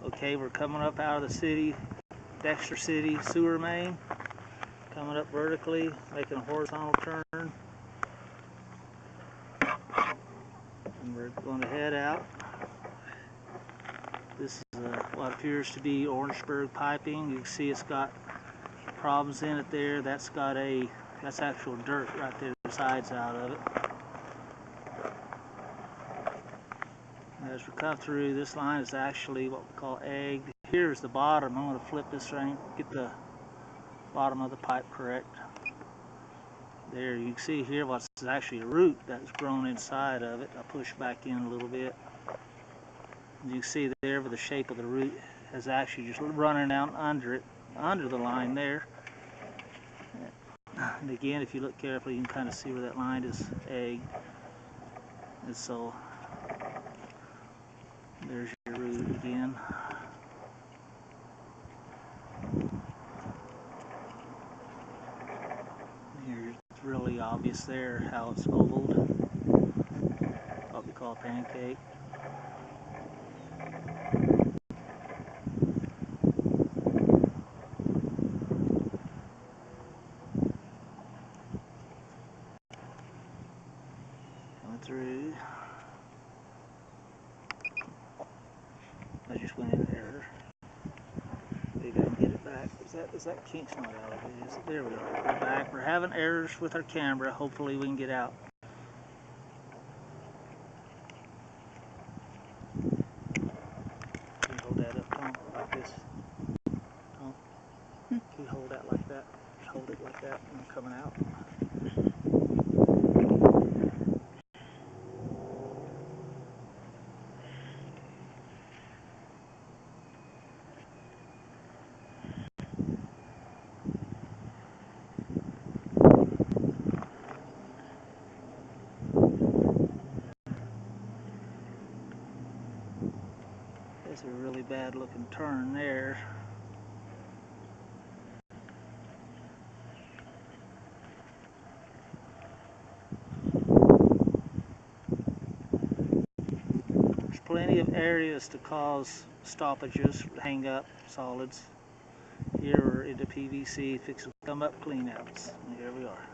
Okay, we're coming up out of the city, Dexter City sewer main, coming up vertically, making a horizontal turn, and we're going to head out. This is what appears to be Orangeburg piping. You can see it's got problems in it there. That's actual dirt right there, the sides out of it. As we come through, this line is actually what we call egged. Here's the bottom. I'm going to flip this thing, get the bottom of the pipe correct. There, you can see here what's actually a root that's grown inside of it. I'll push back in a little bit. You can see there where the shape of the root is actually just running down under it, under the line there. And again, if you look carefully, you can kind of see where that line is egged. And so there's your root again. Here it's really obvious there how it's ovaled, what we call a pancake. Coming through. I just went in error. Maybe I can get it back. Is that kink's not out of it? Is it? There we are. We're back. We're having errors with our camera. Hopefully we can get out. Can you hold that up, Tom, like this? Tom? Can you hold that like that? Just hold it like that and I'm coming out. That's a really bad looking turn there. There's plenty of areas to cause stoppages, hang up solids. Here we're into PVC, fixing to come up cleanouts. And here we are.